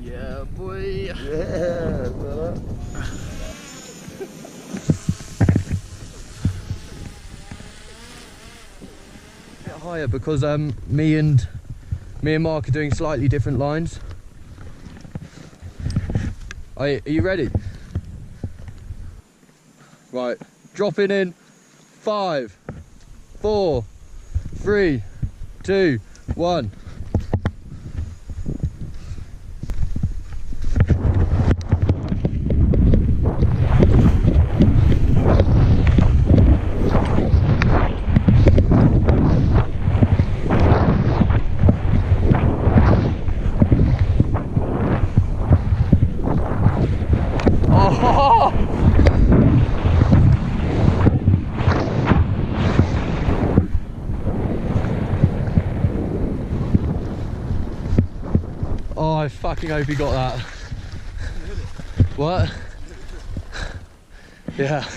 Yeah, boy. Yeah, brother. A bit higher because me and Mark are doing slightly different lines. Are you ready? Right, dropping in 5, 4, 3, 2, 1. Oh, I fucking hope he got that. What? Yeah.